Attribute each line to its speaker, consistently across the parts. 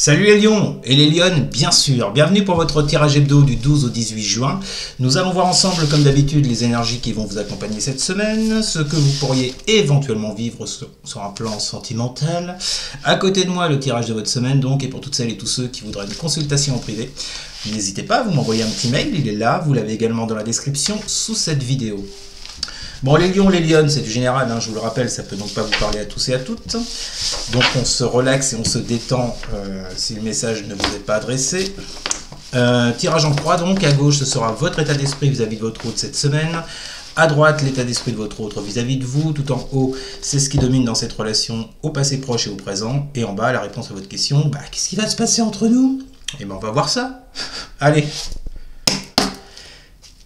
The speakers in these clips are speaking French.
Speaker 1: Salut les lions et les lionnes, bien sûr. Bienvenue pour votre tirage hebdo du 12 au 18 juin. Nous allons voir ensemble, comme d'habitude, les énergies qui vont vous accompagner cette semaine, ce que vous pourriez éventuellement vivre sur un plan sentimental. À côté de moi, le tirage de votre semaine, donc, et pour toutes celles et tous ceux qui voudraient une consultation en privé, n'hésitez pas, vous m'envoyez un petit mail, il est là, vous l'avez également dans la description sous cette vidéo. Bon, les lions, les lionnes, c'est du général, hein, je vous le rappelle, ça peut donc pas vous parler à tous et à toutes. Donc on se relaxe et on se détend si le message ne vous est pas adressé. Tirage en croix, donc à gauche, ce sera votre état d'esprit vis-à-vis de votre autre cette semaine. À droite, l'état d'esprit de votre autre vis-à-vis de vous. Tout en haut, c'est ce qui domine dans cette relation au passé proche et au présent. Et en bas, la réponse à votre question, qu'est-ce qui va se passer entre nous? Eh bien, on va voir ça. Allez.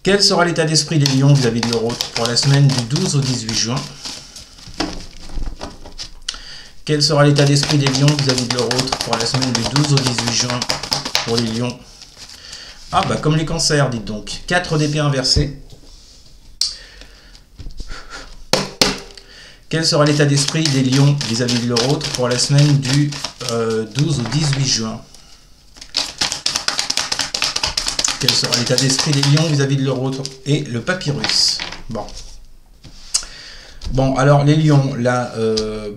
Speaker 1: Quel sera l'état d'esprit des lions vis-à-vis de leur autre pour la semaine du 12 au 18 juin? Quel sera l'état d'esprit des lions vis-à-vis de leur autre pour la semaine du 12 au 18 juin pour les lions? Ah comme les cancers, dites donc. 4 d'épée inversés. Quel sera l'état d'esprit des lions vis-à-vis de leur autre pour la semaine du 12 au 18 juin? Quel sera l'état d'esprit des lions vis-à-vis de leur autre? Et le papyrus. Bon, alors les lions, là,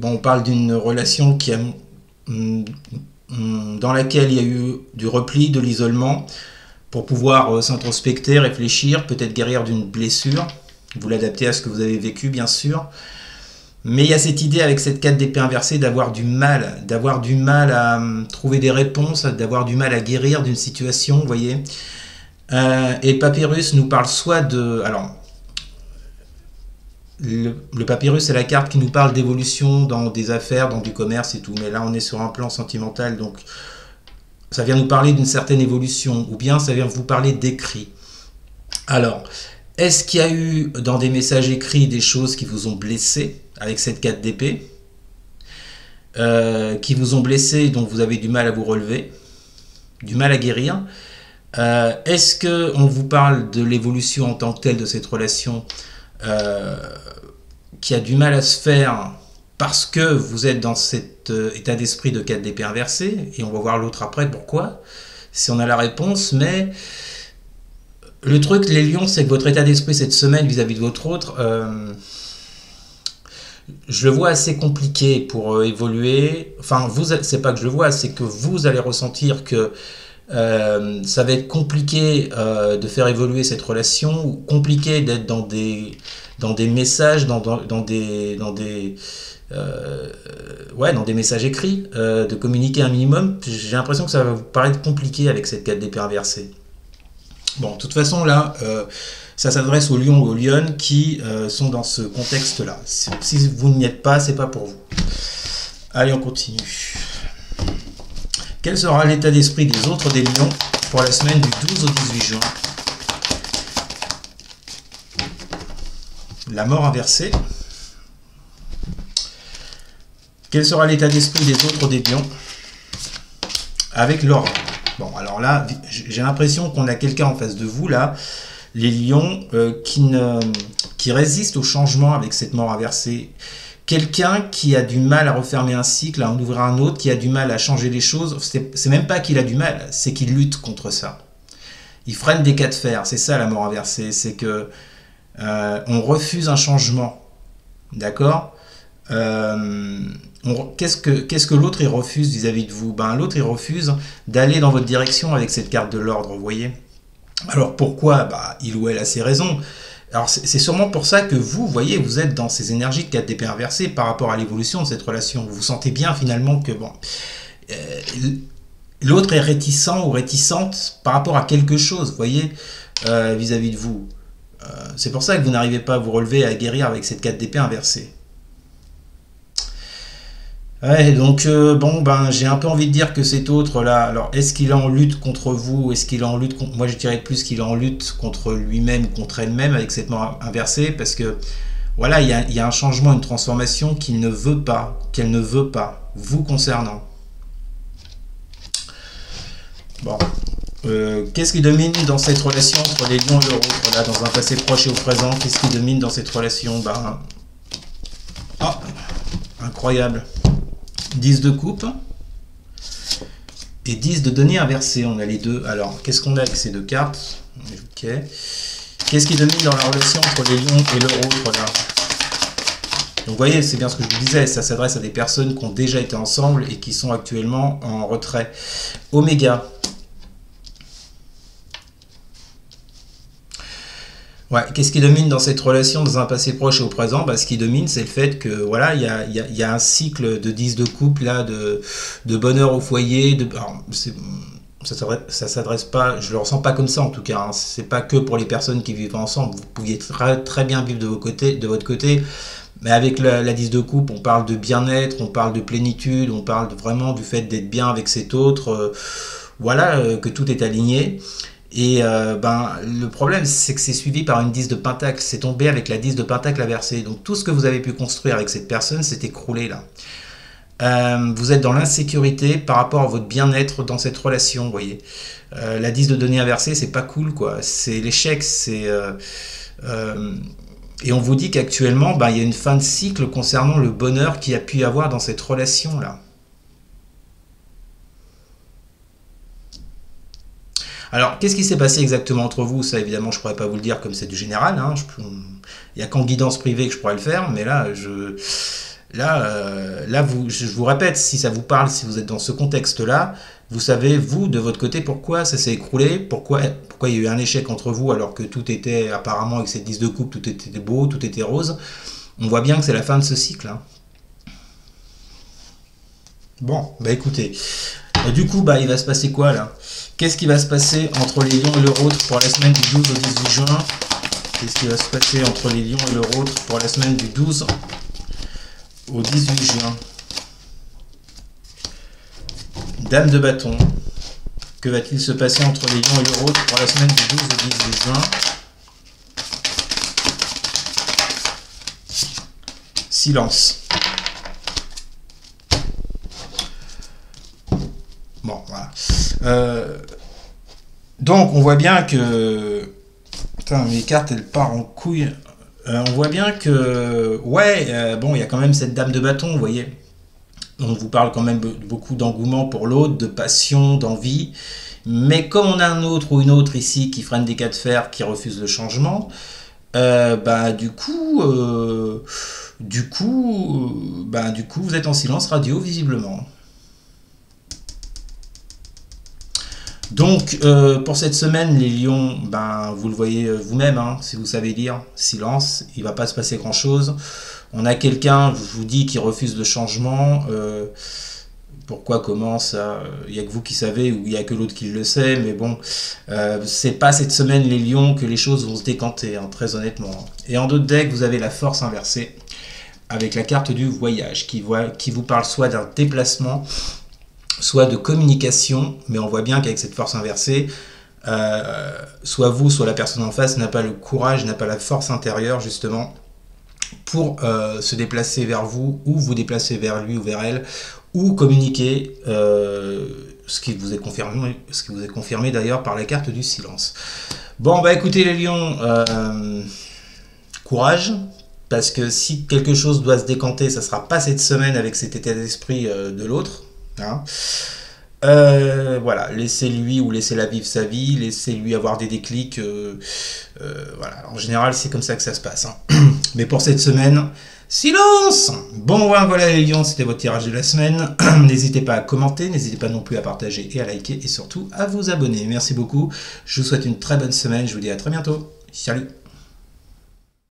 Speaker 1: on parle d'une relation qui a, dans laquelle il y a eu du repli, de l'isolement, pour pouvoir s'introspecter, réfléchir, peut-être guérir d'une blessure. Vous l'adaptez à ce que vous avez vécu, bien sûr. Mais il y a cette idée avec cette 4 d'épée inversée d'avoir du mal à trouver des réponses, d'avoir du mal à guérir d'une situation, vous voyez. Et Papyrus nous parle soit de... Alors, le Papyrus, c'est la carte qui nous parle d'évolution dans des affaires, dans du commerce et tout. Mais là, on est sur un plan sentimental, donc ça vient nous parler d'une certaine évolution, ou bien ça vient vous parler d'écrit. Alors, est-ce qu'il y a eu dans des messages écrits des choses qui vous ont blessé avec cette 4 d'épée, qui vous ont blessé, dont vous avez du mal à vous relever, du mal à guérir? Est-ce qu'on vous parle de l'évolution en tant que telle de cette relation qui a du mal à se faire parce que vous êtes dans cet état d'esprit de 4 d'épée inversée? Et on va voir l'autre après, pourquoi, si on a la réponse. Mais le truc, les lions, c'est que votre état d'esprit cette semaine vis-à-vis de votre autre, je le vois assez compliqué pour évoluer. Enfin, c'est pas que je le vois, c'est que vous allez ressentir que ça va être compliqué de faire évoluer cette relation, ou compliqué d'être dans des messages, dans des messages écrits, de communiquer un minimum. J'ai l'impression que ça va vous paraître compliqué avec cette 4 d'épée inversée. Bon, de toute façon, là, ça s'adresse aux lions ou aux lionnes qui sont dans ce contexte-là. Si vous n'y êtes pas, c'est pas pour vous. Allez, on continue. Quel sera l'état d'esprit des autres des lions pour la semaine du 12 au 18 juin? La mort inversée. Quel sera l'état d'esprit des autres des lions avec l'ordre? Bon, alors là, j'ai l'impression qu'on a quelqu'un en face de vous, là, les lions, qui résistent au changement avec cette mort inversée. Quelqu'un qui a du mal à refermer un cycle, à en ouvrir un autre, qui a du mal à changer les choses. C'est même pas qu'il a du mal, c'est qu'il lutte contre ça. Il freine des cas de fer, c'est ça la mort inversée. C'est que on refuse un changement, d'accord? Qu'est-ce que l'autre il refuse vis-à-vis de vous? L'autre il refuse d'aller dans votre direction avec cette carte de l'ordre, vous voyez? Alors pourquoi? Il ou elle a ses raisons. Alors c'est sûrement pour ça que vous voyez, vous êtes dans ces énergies de 4 d'épée inversée par rapport à l'évolution de cette relation. Vous sentez bien finalement que l'autre est réticent ou réticente par rapport à quelque chose, vous voyez, vis-à-vis de vous. C'est pour ça que vous n'arrivez pas à vous relever, à guérir avec cette 4 d'épée inversée. Ouais, donc j'ai un peu envie de dire que cet autre là, alors est-ce qu'il est en lutte contre vous? Est-ce qu'il est en lutte contre... Moi je dirais plus qu'il est en lutte contre lui-même ou contre elle-même avec cette mort inversée, parce que voilà, il y a un changement, une transformation qu'il ne veut pas, qu'elle ne veut pas, vous concernant. Bon, qu'est-ce qui domine dans cette relation entre les lions et leur autre là, dans un passé proche et au présent? Qu'est-ce qui domine dans cette relation? Incroyable. 10 de coupe. et 10 de denier inversé. On a les deux. Alors, qu'est-ce qu'on a avec ces deux cartes? Ok. Qu'est-ce qui domine dans la relation entre les lions et leur autre là? Donc vous voyez, c'est bien ce que je vous disais, ça s'adresse à des personnes qui ont déjà été ensemble et qui sont actuellement en retrait. Oméga. Ouais, qu'est-ce qui domine dans cette relation dans un passé proche et au présent? Bah, ce qui domine, c'est le fait que voilà, il y a un cycle de 10 de couple là, de bonheur au foyer. Alors, ça s'adresse pas, je le ressens pas comme ça en tout cas. Hein, c'est pas que pour les personnes qui vivent ensemble. Vous pouviez très bien vivre de votre côté. Mais avec la 10 de coupe, on parle de bien-être, on parle de plénitude, on parle vraiment du fait d'être bien avec cet autre. Voilà, que tout est aligné. Et le problème, c'est que c'est suivi par une 10 de pentacle. C'est tombé avec la 10 de pentacle inversée. Donc tout ce que vous avez pu construire avec cette personne s'est écroulé là. Vous êtes dans l'insécurité par rapport à votre bien-être dans cette relation, vous voyez. La 10 de denier inversé, c'est pas cool, quoi. C'est l'échec, et on vous dit qu'actuellement, il y a une fin de cycle concernant le bonheur qu'il y a pu y avoir dans cette relation-là. Alors, qu'est-ce qui s'est passé exactement entre vous? Ça, évidemment, je ne pourrais pas vous le dire comme c'est du général. Hein. Il n'y a qu'en guidance privée que je pourrais le faire, mais là, je vous répète, si ça vous parle, si vous êtes dans ce contexte-là, vous savez, vous, de votre côté, pourquoi ça s'est écroulé, pourquoi il y a eu un échec entre vous alors que tout était, apparemment, avec cette 10 de coupe, tout était beau, tout était rose. On voit bien que c'est la fin de ce cycle. Hein. Bon, écoutez, du coup, il va se passer quoi, là? Qu'est-ce qui va se passer entre les lions et leur autre pour la semaine du 12 au 18 juin? Qu'est-ce qui va se passer entre les lions et leur autre pour la semaine du 12 au 18 juin? Dame de bâton. Que va-t-il se passer entre les lions et leur autre pour la semaine du 12 au 18 juin? Silence. Bon, voilà. Donc, on voit bien que... Putain, mes cartes, elles partent en couille. On voit bien que... Ouais, bon, il y a quand même cette dame de bâton, vous voyez. On vous parle quand même beaucoup d'engouement pour l'autre, de passion, d'envie. Mais comme on a un autre ou une autre ici qui freine des cas de fer, qui refuse le changement, du coup, vous êtes en silence radio, visiblement. Donc, pour cette semaine, les lions, vous le voyez vous-même, hein, si vous savez lire, silence, il ne va pas se passer grand-chose. On a quelqu'un, je vous dis, qui refuse le changement. Pourquoi, comment, ça, il n'y a que vous qui savez, ou il n'y a que l'autre qui le sait, mais bon, c'est pas cette semaine, les lions, que les choses vont se décanter, hein, très honnêtement. Et en d'autres decks, vous avez la force inversée, avec la carte du voyage, qui vous parle soit d'un déplacement, soit de communication, mais on voit bien qu'avec cette force inversée, soit vous, soit la personne en face n'a pas le courage, n'a pas la force intérieure justement pour se déplacer vers vous, ou vous déplacer vers lui ou vers elle, ou communiquer, ce qui vous est confirmé d'ailleurs par la carte du silence. Bon, écoutez les lions, courage, parce que si quelque chose doit se décanter, ça ne sera pas cette semaine avec cet état d'esprit de l'autre. Hein. Voilà, laissez-lui ou laissez-la vivre sa vie, laissez-lui avoir des déclics. Voilà, en général, c'est comme ça que ça se passe. Hein. Mais pour cette semaine, silence! Bon, voilà les lions, c'était votre tirage de la semaine. N'hésitez pas à commenter, n'hésitez pas non plus à partager et à liker, et surtout à vous abonner. Merci beaucoup, je vous souhaite une très bonne semaine, je vous dis à très bientôt. Salut!